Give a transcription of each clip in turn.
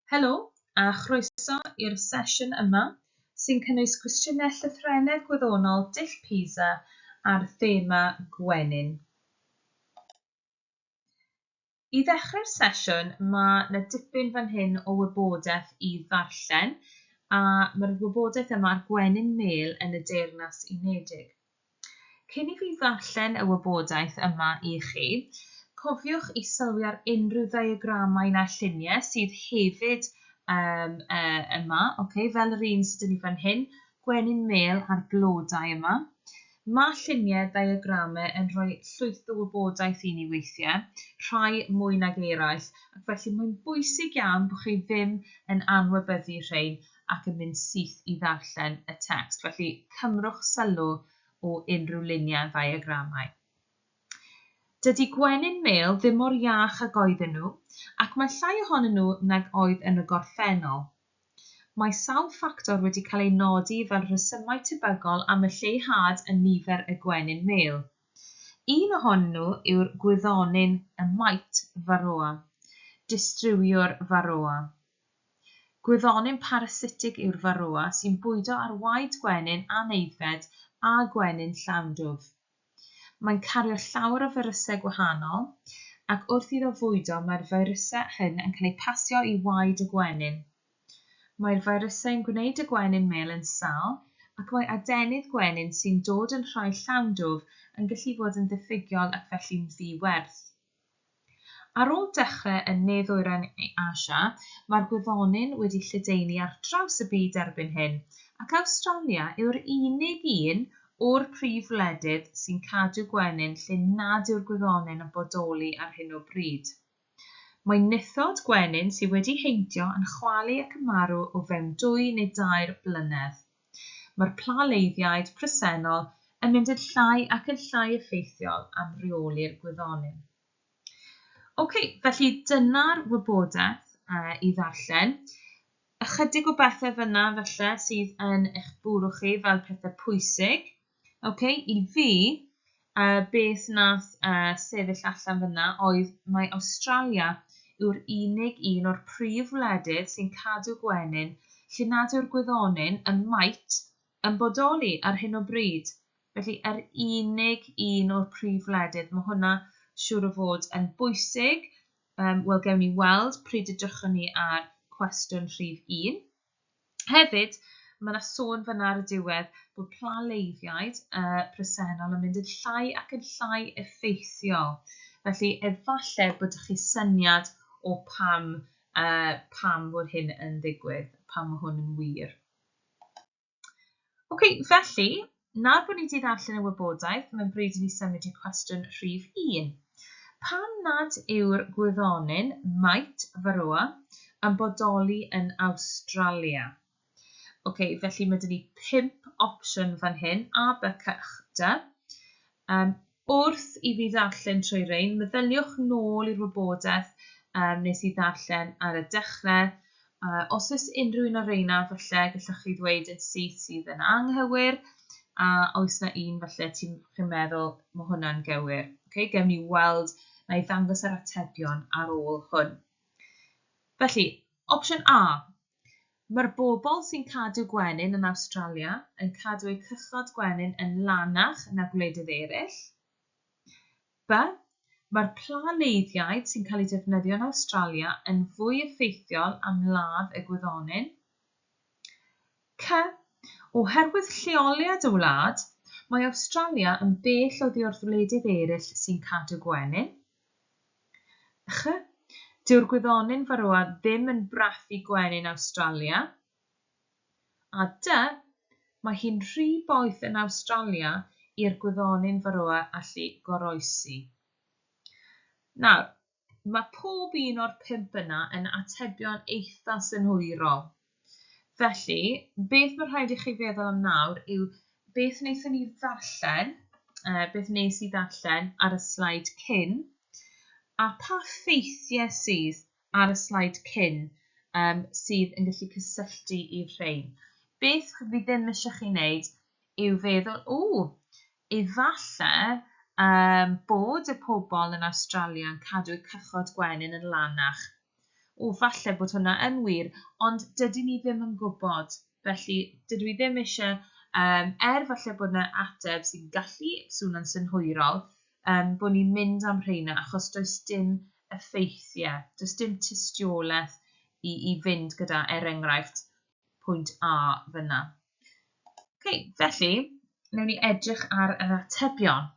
Helo, a chroeso i'r sesiwn yma sy'n cynnwys cwestiynau llythrennedd gwyddonol dull PISA ar thema Gwenyn. I ddechrau'r sesiwn, mae yna dipyn fan hyn o wybodaeth i ddarllen, a mae'r wybodaeth yma ar Gwenyn Mêl yn y Deyrnas Unedig. Cyn i fi ddarllen y wybodaeth yma i chi, cofiwch i sylwi ar unrhyw ddiagramau na lluniau sydd hefyd yma, fel yr un sydd ni fan hyn, Gwenyn Mêl a'r blodau yma. Mae lluniau diagramau yn rhoi llwyth o wybodaeth i ni weithiau, rhai mwy nag eraill, ac felly mae'n bwysig iawn bod chi ddim yn anwybyddu rhain ac yn mynd syth i ddarllen y text. Felly cymrwch sylw o unrhyw luniau diagramau. Dydy Gwenyn Mêl ddim mor iach ag oedden nhw, ac mae llai ohonyn nhw nag oedd yn y gorffennol. Mae sawl ffactor wedi cael ei nodi fel rhesymau tebygol am y lleihad yn nifer y Gwenyn Mêl. Un ohonyn nhw yw'r gwyddonyn y mait faroa, distriwiwr faroa. Gwyddonyn parasitig yw'r faroa sy'n bwydo ar waed gwenyn aneifed a gwenyn llawndwf. Mae'n cario llawer o firysau gwahanol, ac wrth iddo fwydo mae'r firysau hyn yn cael eu pasio i waed y gwenyn. Mae'r firysau yn gwneud y Gwenyn Mêl yn sâl, ac mae adenydd gwenyn sy'n dod yn rhai llawndwf yn gallu bod yn ddiffygiol ac felly'n ddiwerth. Ar ôl dechrau yn ne-ddwyrain Asia, mae'r gwyddonyn wedi lledaenu ar draws y byd erbyn hyn, ac Awstralia yw'r unig un o'r prif wledydd sy'n cadw gwenyn lle nad yw'r gwyddonyn yn bodoli ar hyn o bryd. Mae nithod gwenyn sydd wedi heintio yn chwalu ac yn marw o fewn 2 neu 2 blynedd. Mae'r plaleiddiaid presennol yn mynd yn llai ac yn llai effeithiol am reoli'r gwyddonyn. Felly dyna'r wybodaeth i ddarllen. Ychydig o bethau fyna felly sydd yn eich bwrw chi fel pethau pwysig. I fi, beth nath sefyll allan fyna oedd mae Awstralia yw'r unig un o'r prif wledydd sy'n cadw gwenyn lle nad yw'r gwyddonyn yn mait yn bodoli ar hyn o bryd. Felly, yr unig un o'r prif wledydd, mae hwnna siŵr o fod yn bwysig. Wel, gewn ni weld pryd edrychwn ni ar cwestiwn rhif 1. Hefyd, mae yna sôn fyna ar y diwedd bod plaleiddiaid presennol yn mynd yn llai ac yn llai effeithiol. Felly, efallai bod chi syniad o pam bod hyn yn ddigwydd, pam mae hwn yn wir. Felly, nawr bod ni wedi ddarllen y wybodaeth, mae'n bryd i ni symud i cwestiwn rhif 1. Pam nad yw'r gwyddonyn mait faroa yn bodoli yn Awstralia? Felly mae dyn ni 5 opsiwn fan hyn, A, B, C, D. Wrth i fi ddarllen trwy rein, meddyliwch nôl i'r wybodaeth nes i ddarllen ar y dechrau. Os oes unrhyw un o'r reina, falle gallwch chi ddweud yn syth sydd yn anghywir, a oes yna un falle chi'n meddwl mae hwnna'n gywir. Gewn ni weld na i ddangos yr atebion ar ôl hwn. Felly, opsiwn A. Mae'r bobl sy'n cadw gwenyn yn Awstralia yn cadw eu cychod gwenyn yn lanach na gwledydd eraill. B. Mae'r plaleiddiaid sy'n cael eu defnyddio yn Awstralia yn fwy effeithiol am ladd y gwyddonyn. C. Oherwydd lleoliad y wlad, mae Awstralia yn bell oddi wrth wledydd eraill sy'n cadw gwenyn. Ch. Dyw'r gwyddonyn faroa ddim yn brathu gwenyn Awstralia. A D. Mae hi'n rhy boeth yn Awstralia i'r gwyddonyn faroa allu goroesi. Nawr, mae pob un o'r 5 yna yn atebion eitha synhwyrol. Felly, beth mae rhaid i chi feddwl am nawr yw beth wnaethon ni ddarllen, beth nes i ddarllen ar y slaid cyn, a pa ffeithiau sydd ar y slaid cyn sydd yn gallu cysylltu i'r rhain. Beth fi ddim eisiau chi wneud yw feddwl, efallai bod y pobl yn Awstralia yn cadw cychod gwenyn yn lanach. falle bod hwnna yn wir, ond dydyn ni ddim yn gwybod. Felly, dydw i ddim eisiau, falle bod yna ateb sy'n gallu swnio'n synhwyrol, bod ni'n mynd am rheina, achos does dim effeithiau, does dim tystiolaeth i fynd gyda, enghraifft, pwynt A fyna. Felly, wnawn ni edrych ar yr atebion.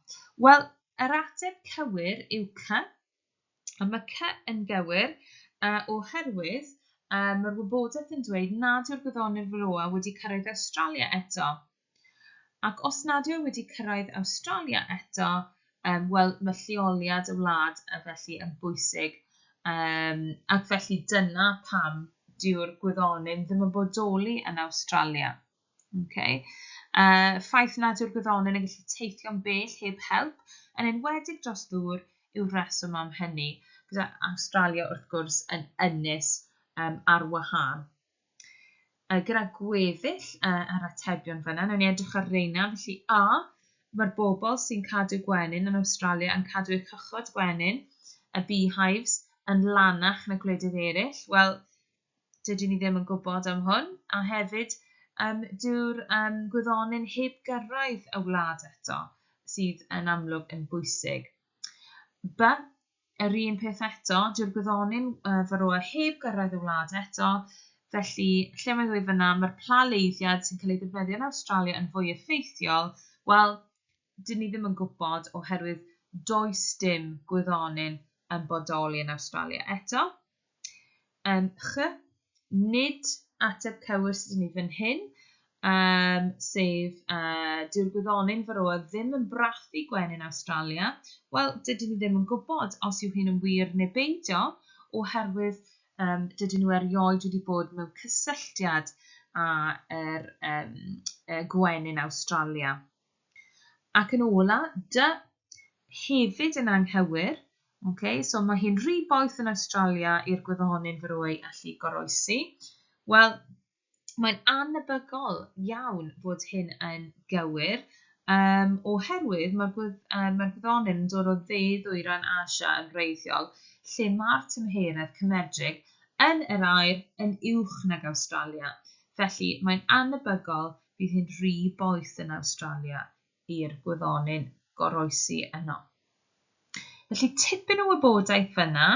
Wel, yr ateb cywir yw C, a mae C yn gywir oherwydd mae'r wybodaeth yn dweud nad yw'r gwyddonydd farwolaeth wedi cyrraedd Awstralia eto. Ac os nad yw wedi cyrraedd Awstralia eto, wel, mae lleoliad y wlad felly yn bwysig. Ac felly dyna pam dyw'r gwyddonydd ddim yn bodoli yn Awstralia. Ffaith nad yw'r gwyddonydd yn gallu teithio'n bell heb help, yn enwedig dros ddŵr yw'r reswm am hynny, gyda Awstralia wrth gwrs yn ynys ar wahân. Gyda gweddill yr atebion fyna, wnawn ni edrych ar reina. Felly A, mae'r bobl sy'n cadw gwenyn yn Awstralia yn cadw eu cychod gwenyn, y beehives, yn lanach na gwledydd eraill. Wel, dydyn ni ddim yn gwybod am hwn, a hefyd dyw'r gwyddonydd heb gyrraedd y wlad eto, sydd yn amlwg yn bwysig. B, yr un peth eto, dyw'r gwyddonydd farwolaeth heb gyrraedd y wlad eto, felly lle mae'n dweud fyna, mae'r plaleiddiad sy'n cael ei ddefnyddio yn Awstralia yn fwy effeithiol, wel, dyn ni ddim yn gwybod oherwydd does dim gwyddonydd yn bodoli yn Awstralia eto. Ch, nid ateb cywir sydd ni fan hyn, sef dyw'r gwyddonydd farwolaeth ddim yn brathu gwenyn Awstralia. Wel, dydyn ni ddim yn gwybod os yw hyn yn wir neu beidio, oherwydd dydyn nhw erioed wedi bod mewn cysylltiad â'r gwenyn Awstralia. Ac yn ola, D hefyd yn anghywir. So mae hi'n rhy boeth yn Awstralia i'r gwyddonydd farwolaeth allu goroesi. Wel, mae'n anebygol iawn fod hyn yn gywir, oherwydd mae'r gwyddonydd yn dod o dde-ddwyrain Asia yn wreiddiol, lle mae'r tymheredd cymedrig yn yr aer yn uwch nag Awstralia. Felly, mae'n anebygol bydd hyn rhy boeth yn Awstralia i'r gwyddonydd goroesi yno. Felly, tipyn o wybodaeth fyna,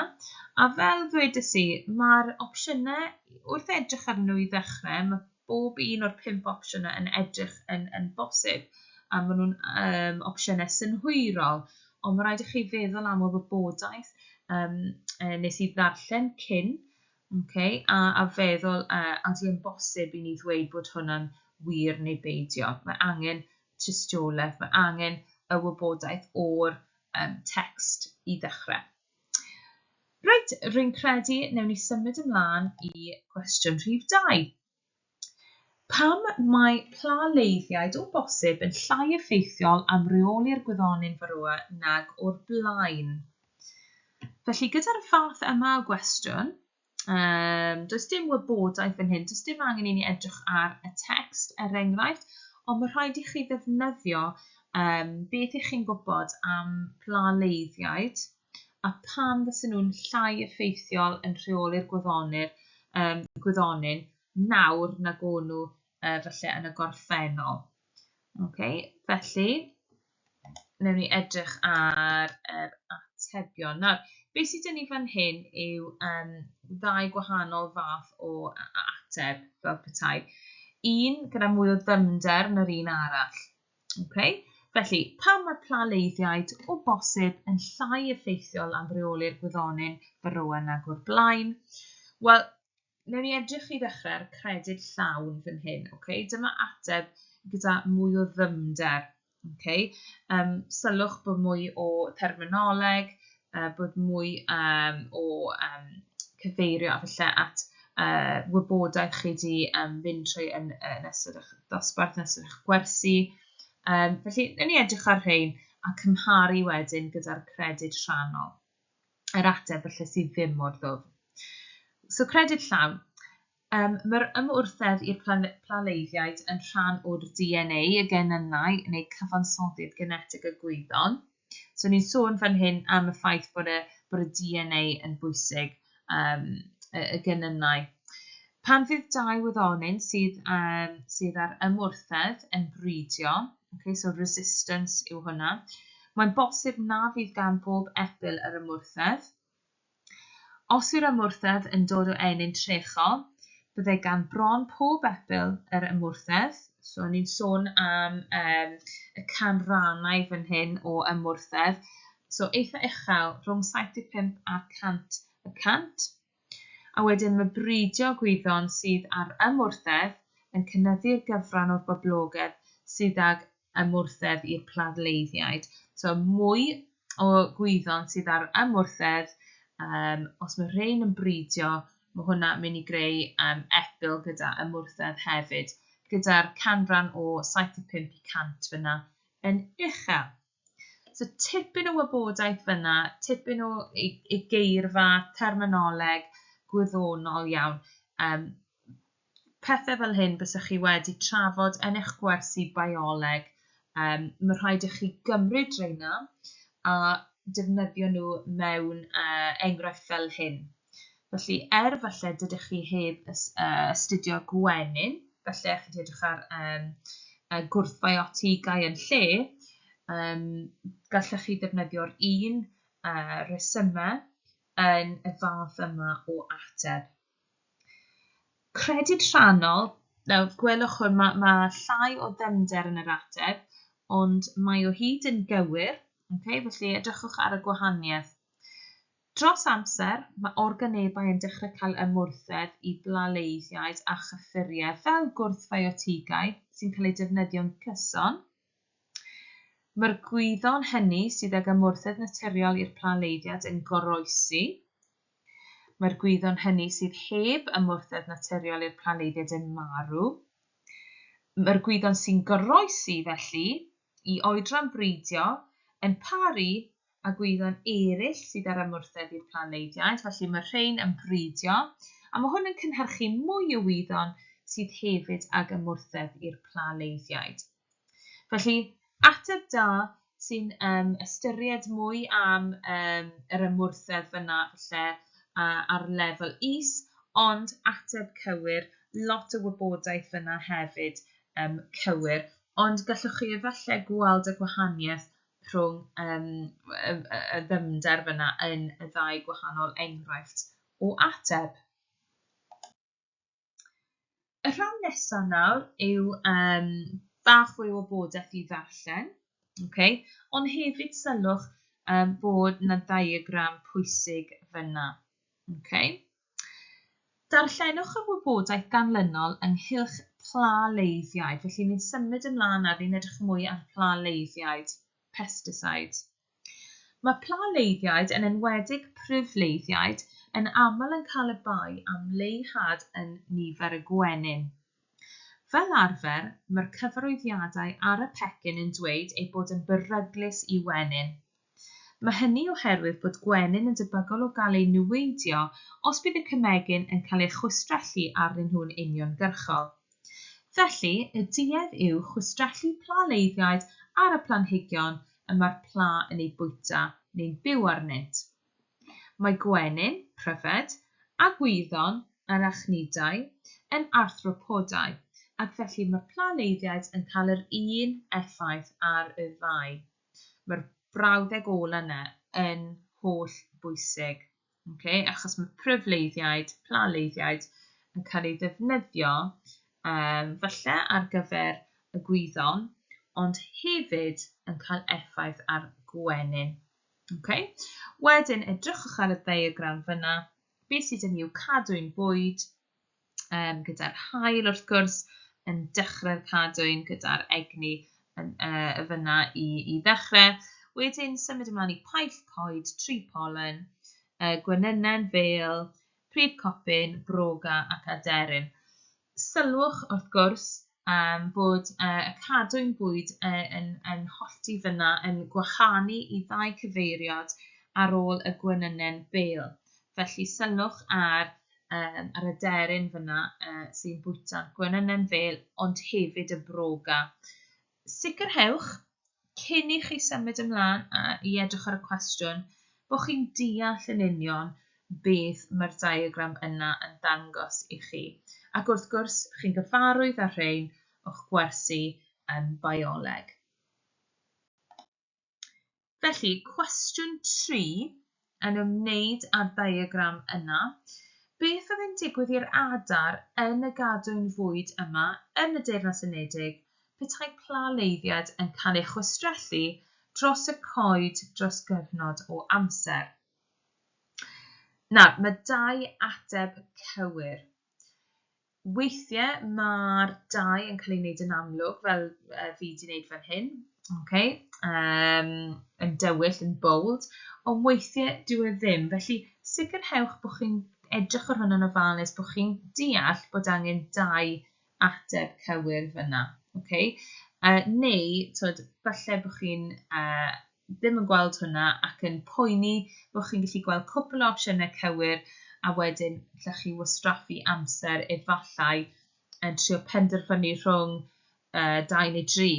a fel ddwedais i, mae'r opsiynau, wrth edrych arnyn nhw i ddechrau, mae bob un o'r 5 opsiynau yn edrych yn bosib, a maen nhw'n opsiynau synhwyrol, ond mae rhaid i chi feddwl am y wybodaeth nes i ddarllen cyn, a feddwl a di yn bosib i ni ddweud bod hwnna'n wir neu beidio. Mae angen tystiolaeth, mae angen y wybodaeth o'r text i ddechrau. Reit, rwy'n credu newn ni symud ymlaen i cwestiwn rhif 2. Pam mae plaleiddiaid o bosib yn llai effeithiol am reoli'r gwyddonydd farwolaeth nag o'r blaen? Felly, gyda'r fath yma o gwestiwn, does dim wybodaeth fan hyn, does dim angen i ni edrych ar y text, enghraifft, ond mae rhaid i chi ddefnyddio beth ych chi'n gwybod am plaleiddiaid a pam fysyn nhw'n llai effeithiol yn rheoli'r gwyddonydd nawr nag o'n nhw falle yn y gorffennol. Felly, wnawn ni edrych ar yr atebion. Nawr, beth sydd gen i fan hyn yw 2 gwahanol fath o ateb fel petai. Un gyda mwy o ddyfnder na'r un arall. Felly, pam mae'r plaleiddiaid o bosib yn llai effeithiol am reoli'r gwyddonydd farwolaeth nag o'r blaen? Wel, wnawn ni edrych i ddechrau ar credyd llawn fan hyn. Dyma ateb gyda mwy o ddyfnder. Sylwch bod mwy o terminoleg, bod mwy o cyfeirio a falle at wybodaeth chi wedi fynd trwy yn ystod eich dosbarth, yn ystod eich gwersi. Felly, wnawn ni edrych ar rhain a cymharu wedyn gyda'r credyd rhannol. Yr ateb felly sydd ddim mor ddwfn. So, credyd llawn. Mae'r ymwrthedd i'r plaleiddiaid yn rhan o'r DNA y genynnau neu cyfansoddiad genetig y gwyddon. So, ni'n sôn fan hyn am y ffaith bod y DNA yn bwysig y gynnynau. Pan fydd dau wyddonyn sydd ar ymwrthedd yn bridio, so resistance yw hwnna, mae'n bosib na fydd gan bob epil yr ymwrthedd. Os yw'r ymwrthedd yn dod o enyn trechol, byddai gan bron pob epil yr ymwrthedd. So, ni'n sôn am y canrannau fan hyn o ymwrthedd. So, eitha uchel, rhwng 75 a 100 y cant. A wedyn mae bridio gwyddon sydd ar ymwrthedd yn cynyddu'r gyfran o'r boblogaidd sydd ag ymwrthedd i'r pladleiddiaid. So, mwy o gwyddon sydd ar ymwrthedd, os mae rhain yn bridio, mae hwnna mynd i greu epil gyda ymwrthedd hefyd, gyda'r canran o 75 i 100 fyna yn uchel. So, tipyn o wybodaeth fyna, tipyn o geirfa, terminoleg, gwyddonol iawn. Pethau fel hyn bysach chi wedi trafod yn eich gwersi bioleg. Mae rhaid i chi gymryd reina a defnyddio nhw mewn enghraifft fel hyn. Felly, falle dydych chi heb astudio Gwenyn, falle chi wedi edrych ar gwrthbiotigau yn lle, gallech chi ddefnyddio'r un resymau yn y fath yma o ateb. Credyd rhannol, gwelwch hwn, mae llai o ddyfnder yn yr ateb, ond mae o hyd yn gywir, felly edrychwch ar y gwahaniaeth. Dros amser, mae organebau yn dechrau cael ymwrthedd i blaleiddiaid a chyffuriau fel gwrthbiotigau sy'n cael ei defnyddio'n cyson. Mae'r gwyddon hynny sydd ag ymwrthedd naturiol i'r plaleiddiad yn goroesi. Mae'r gwyddon hynny sydd heb ymwrthedd naturiol i'r plaleiddiad yn marw. Mae'r gwyddon sy'n goroesi felly i oedran bridio yn paru a gwyddon eraill sydd ar ymwrthedd i'r plaleiddiad, felly mae rhain yn bridio, a mae hwn yn cynhyrchu mwy o wyddon sydd hefyd ag ymwrthedd i'r plaleiddiad. Felly, ateb da sy'n ystyried mwy am yr ymwrthedd fyna ar lefel is, ond ateb cywir, lot o wybodaeth fyna hefyd cywir, ond gallwch chi efallai gweld y gwahaniaeth rhwng y ddyfnder fyna yn y ddau gwahanol enghraifft o ateb. Y rhan nesaf nawr yw bach fwy o wybodaeth i ddarllen, ond hefyd sylwch bod yna diagram pwysig fyna. Darllenwch y wybodaeth ganlynol ynghylch plaleiddiaid, felly ni'n symud ymlaen ar ni'n edrych mwy ar plaleiddiaid, pesticides. Mae plaleiddiaid yn enwedig prifleiddiaid yn aml yn cael y bai am leihad yn nifer y gwenyn. Fel arfer, mae'r cyfarwyddiadau ar y pecyn yn dweud eu bod yn beryglus i wenyn. Mae hynny oherwydd bod gwenyn yn debygol o gael ei niweidio os bydd y cymegyn yn cael ei chwistrellu arnyn nhw'n uniongyrchol. Felly, y duedd yw chwistrellu plaleiddiaid ar y planhigion y mae'r pla yn ei bwyta neu'n byw arnynt. Mae gwenyn, pryfed, a gwyddon, yr achnidau, yn arthropodau, ac felly mae'r plaleiddiaid yn cael yr un effaith ar y ddau. Mae'r brawddeg ôl yna yn holl bwysig, achos mae pryfleiddiaid, plaleiddiaid yn cael ei ddefnyddio falle ar gyfer y gwyddon, ond hefyd yn cael effaith ar gwenyn. Wedyn, edrychwch ar y diagram fyna, beth sydd yn yw cadwyn bwyd, gyda'r haul wrth gwrs yn dechrau'r cadwyn gyda'r egni fyna i ddechrau. Wedyn, symud ymlaen i paill coed, tri polen, gwenynnen fel, prif copyn, broga ac aderyn. Sylwch wrth gwrs bod y cadwyn bwyd yn hollti fyna yn gwahanu i ddau cyfeiriad ar ôl y gwenynnen bel. Felly sylwch ar yr aderyn fyna sy'n bwyta gwenynnen fel, ond hefyd y broga. Sicrhewch cyn i chi symud ymlaen i edrych ar y cwestiwn bod chi'n deall yn union beth mae'r diagram yna yn dangos i chi. Ac wrth gwrs, chi'n gyfarwydd â rhain o'ch gwersi yn bioleg. Felly, cwestiwn 3 yn ymwneud â'r diagram yna. Beth oedd yn digwydd i'r adar yn y gadwyn fwyd yma yn y Deyrnas Unedig petai plaleiddiad yn cael ei chwistrellu dros y coed dros gyfnod o amser? Nawr, mae 2 ateb cywir. Weithiau mae'r 2 yn cael ei wneud yn amlwg, fel fi wedi wneud fan hyn, yn dywyll, yn bold, ond weithiau dyw e ddim. Felly, sicrhewch bod chi'n edrych ar hwn yn ofalus, bod chi'n deall bod angen 2 ateb cywir fyna. Neu, falle bod chi'n ddim yn gweld hwnna ac yn poeni bod chi'n gallu gweld cwpl o opsiynau cywir a wedyn allwch chi wastraffu amser efallai yn trio penderfynu rhwng 2 neu 3.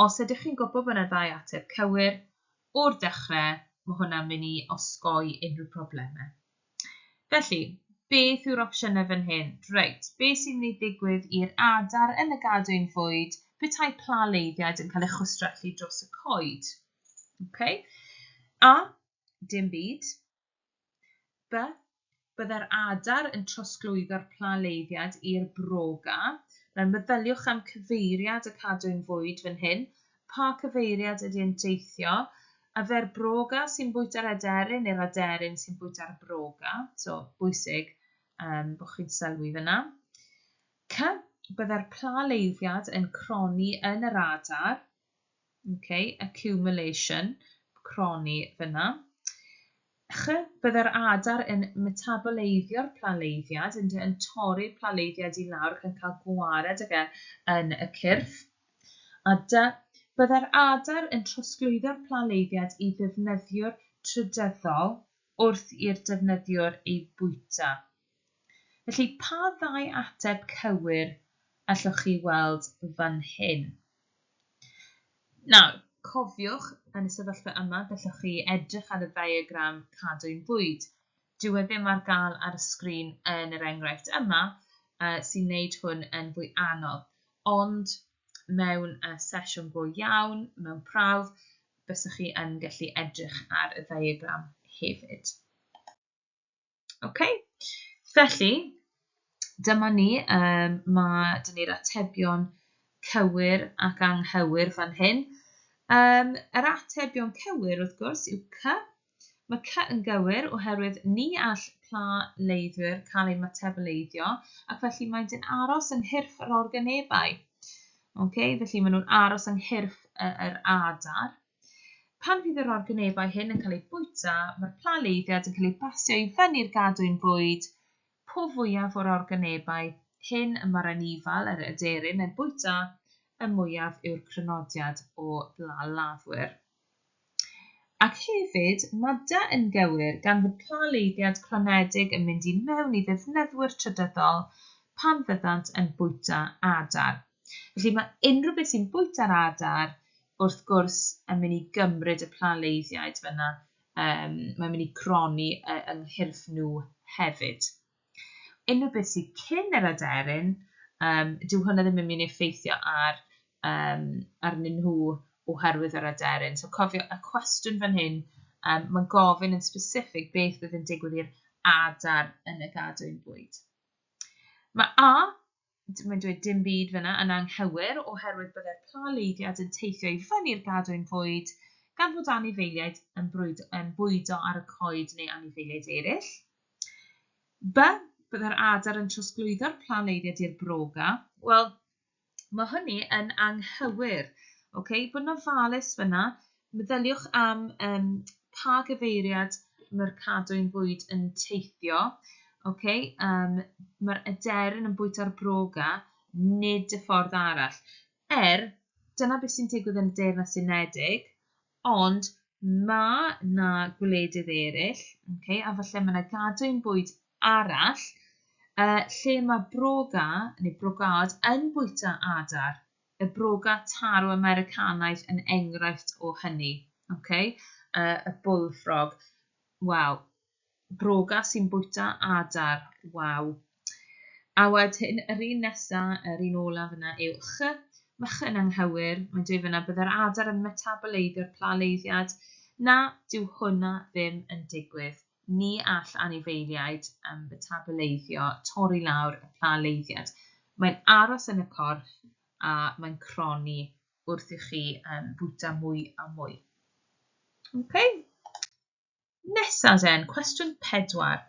Os ydych chi'n gwybod bod yna 2 ateb cywir, o'r dechrau, mae hwnna'n mynd i osgoi unrhyw problemau. Felly, beth yw'r opsiynau fan hyn? Reit, beth sy'n mynd i ddigwydd i'r adar yn y gadwyn fwyd petai plaleiddiad yn cael ei chwistrellu dros y coed? A, dim byd. B, byddai'r adar yn trosglwyddo'r plaleiddiad i'r broga. Nawr meddyliwch am cyfeiriad y cadwyn fwyd fan hyn. Pa cyfeiriad ydy'n teithio? A fe'r broga sy'n bwyta'r aderyn neu'r aderyn sy'n bwyta'r broga. So, bwysig bod chi'n sylwi fyna. C, byddai'r plaleiddiad yn croni yn yr adar. Accumulation, croni fyna. Ch, byddai'r adar yn metaboleiddio'r plaleiddiad, yn torri'r plaleiddiad i lawr ac yn cael gwared yn y cyrff. A dy, byddai'r adar yn trosglwyddo'r plaleiddiad i ddefnyddio'r trydyddol wrth i'r defnyddiwr ei bwyta. Felly, pa 2 ateb cywir allwch chi weld fan hyn? Nawr, cofiwch yn y sefyllfa yma gallwch chi edrych ar y diagram cadwyn bwyd. Dyw e ddim ar gael ar y sgrin yn yr enghraifft yma sy'n gwneud hwn yn fwy anodd. Ond mewn sesiwn go iawn, mewn prawf, bysach chi yn gallu edrych ar y diagram hefyd. Felly, dyma ni, mae ni'r atebion cywir ac anghywir fan hyn. Yr atebion cywir, wrth gwrs, yw C. Mae C yn gywir oherwydd ni all plaleiddiwr cael ei metaboleiddio ac felly mae'n aros yng nghyrff yr organebau. Felly maen nhw'n aros yng nghyrff yr adar. Pan fydd yr organebau hyn yn cael ei bwyta, mae'r plaleiddiad yn cael ei basio i fyny'r gadwyn bwyd. Po fwyaf o'r organebau hyn mae'r anifal, yr aderyn, yn bwyta, y mwyaf yw'r crynodiad o blalafwyr. Ac hefyd, mae D yn gywir gan fod plaleiddiad cronedig yn mynd i mewn i ddefnyddwyr trydyddol pan fyddant yn bwyta adar. Felly mae unrhyw beth sy'n bwyta'r adar wrth gwrs yn mynd i gymryd y plaleiddiaid fyna. Mae'n mynd i croni yng nghyrff nhw hefyd. Unrhyw beth sy'n cyn yr aderyn, dyw hwnna ddim yn mynd i effeithio arnyn nhw oherwydd yr aderyn. So cofio, y cwestiwn fan hyn, mae'n gofyn yn specific beth fydd yn digwydd i'r adar yn y gadwyn bwyd. Mae A, mae'n dweud dim byd fyna, yn anghywir oherwydd byddai'r plaleiddiad yn teithio i fyny'r gadwyn bwyd gan fod anifeiliaid yn bwydo ar y coed neu anifeiliaid eraill. B, byddai'r adar yn trosglwyddo'r plaleiddiad i'r broga. Wel, mae hynny yn anghywir. Bod yn ofalus fyna, meddyliwch am pa gyfeiriad mae'r cadwyn bwyd yn teithio. Mae'r aderyn yn bwyta'r broga, nid y ffordd arall. Dyna beth sy'n digwydd yn y Deyrnas Unedig, ond mae na gwledydd eraill, a falle mae yna gadwyn bwyd arall, lle mae broga, neu brogad, yn bwyta adar. Y broga tarw Americanaidd yn enghraifft o hynny. Y bullfrog. Wel, broga sy'n bwyta adar. Waw. A wedyn, yr un nesaf, yr un olaf yna yw ch. Mae ch yn anghywir. Mae'n dweud fyna byddai'r adar yn metaboleiddio'r plaleiddiad. Na, dyw hwnna ddim yn digwydd. Ni all anifeiliaid metaboleiddio torri lawr y plaleiddiad. Mae'n aros yn y corff a mae'n croni wrth i chi bwyta mwy a mwy. Okay. Nesaf den, cwestiwn 4.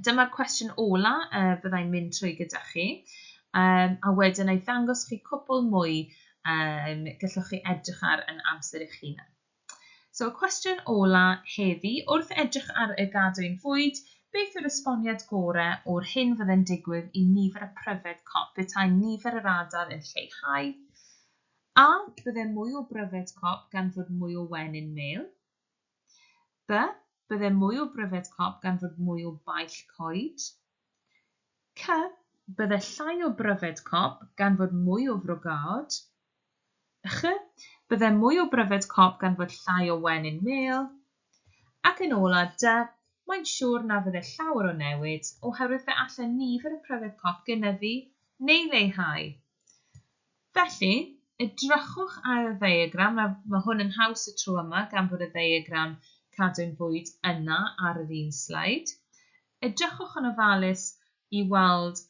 Dyma'r cwestiwn ola byddai'n mynd trwy gyda chi. A wedyn ei ddangos chi cwbl mwy gallwch chi edrych ar yn amser eich hunan. So, y cwestiwn ola heddi, wrth edrych ar y gadwyn fwyd, beth yw'r esboniad gorau o'r hyn fydde'n digwydd i nifer y pryfed cop? Petai nifer yr adar yn lleihau. A, bydde mwy o bryfed cop gan fod mwy o wenyn mêl. B, bydde mwy o bryfed cop gan fod mwy o baill coed. C, bydde llai o bryfed cop gan fod mwy o frogad. Ch, bydde mwy o bryfed cop gan fod llai o wenyn mêl. Ac yn ola, D, mae'n siŵr na fydde llawer o newid oherwydd fe allan nifer y pryfed cop gynyddu neu leihau. Felly, edrychwch ar y ddiagram, mae hwn yn haws y tro yma gan fod y ddiagram cadwyn bwyd yna ar yr un sleid. Edrychwch yn ofalus i weld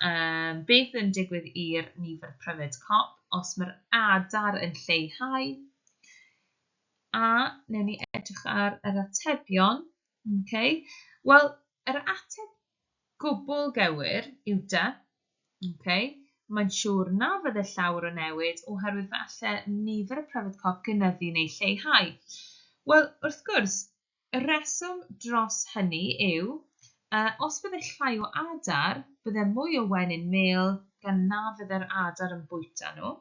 beth yn digwydd i'r nifer pryfed cop os mae'r adar yn lleihau. A newn ni edrych ar yr atebion. Okay. Wel, yr ateb gwbl gywir yw D. Okay. Mae'n siŵr na fydde llawer o newid oherwydd falle nifer y pryfed cop gynyddu neu lleihau. Wel, wrth gwrs, y reswm dros hynny yw, os bydde llai o adar, bydde mwy o wenyn mêl gan na fydde'r adar yn bwyta nhw.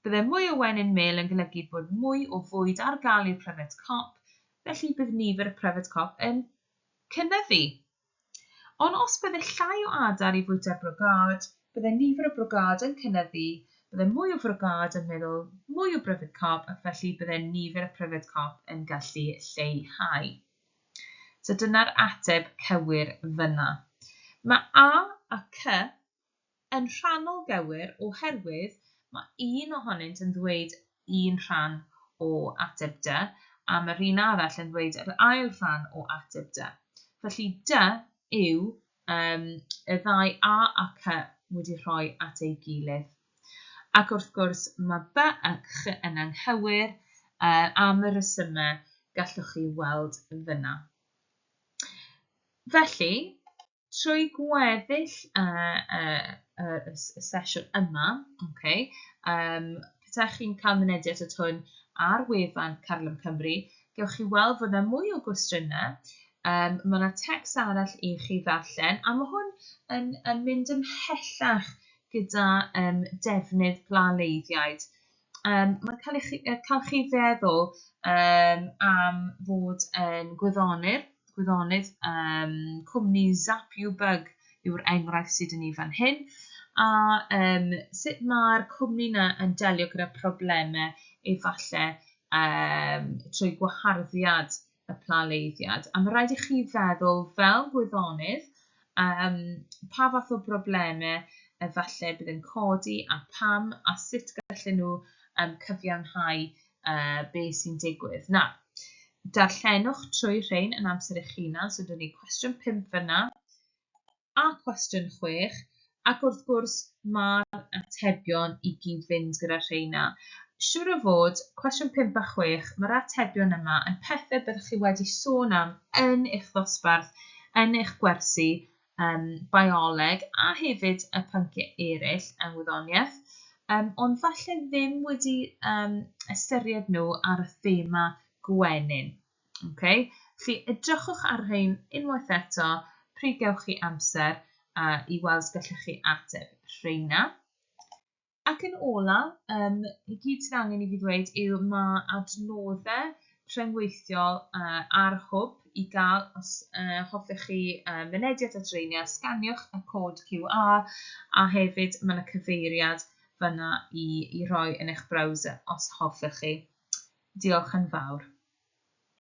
Bydde mwy o wenyn mêl yn golygu bod mwy o fwyd ar gael i'r pryfed cop, felly bydd nifer y pryfed cop yn cynyddu. Ond os bydde llai o adar i fwyta'r brogad, bydde nifer y brogad yn cynyddu, bydde mwy o frogad yn meddwl mwy o bryfed cop ac felly bydde nifer y pryfed cop yn gallu lleihau. So dyna'r ateb cywir fyna. Mae A a C yn rhannol gywir oherwydd mae un ohonynt yn ddweud un rhan o ateb D a mae'r un arall yn dweud yr ail rhan o ateb D. Felly D yw y ddau A a C wedi rhoi at ei gilydd. Ac wrth gwrs mae B a Ch yn anghywir am y resymau gallwch chi weld fyna. Felly, trwy gweddill y sesiwn yma, pethau chi'n cael mynediad at hwn ar wefan Carlem Cymru, gewch chi weld fod yna mwy o gwestiynau. Mae yna text arall i chi ddarllen, a mae hwn yn mynd ymhellach gyda defnydd plaleiddiaid. Mae'n cael chi feddwl am fod yn Gwyddonydd, cwmni Zap You Bug yw'r enghraifft sydd yn ni fan hyn, a sut mae'r cwmni yna yn delio gyda problemau efallai trwy gwaharddiad y plaleiddiad. A mae rhaid i chi feddwl fel Gwyddonydd pa fath o broblemau efallai bydd yn codi a pam a sut gallen nhw cyfiawnhau beth sy'n digwydd. Na, darllenwch trwy rhain yn amser eich hunan, so dyna ni cwestiwn 5 fyna, a cwestiwn 6, ac wrth gwrs mae'r atebion i gyd fynd gyda rhaina. Siŵr o fod, cwestiwn 5 a 6, mae'r atebion yma yn pethau byddwch chi wedi sôn am yn eich ddosbarth, yn eich gwersi bioleg, a hefyd y pynciau eraill yn Gwyddoniaeth, ond falle ddim wedi ystyried nhw ar y thema Gwenyn. Felly edrychwch ar rhain unwaith eto, pryd gewch chi amser i weld gallwch chi ateb rhaina. Ac yn ola, i gyd sydd angen i fi ddweud yw mae adnoddau rhyngweithiol ar hwb i gael os hoffech chi mynediad at reina, sganiwch y cod QR a hefyd mae yna cyfeiriad fyna i roi yn eich browser os hoffech chi. Diolch yn fawr.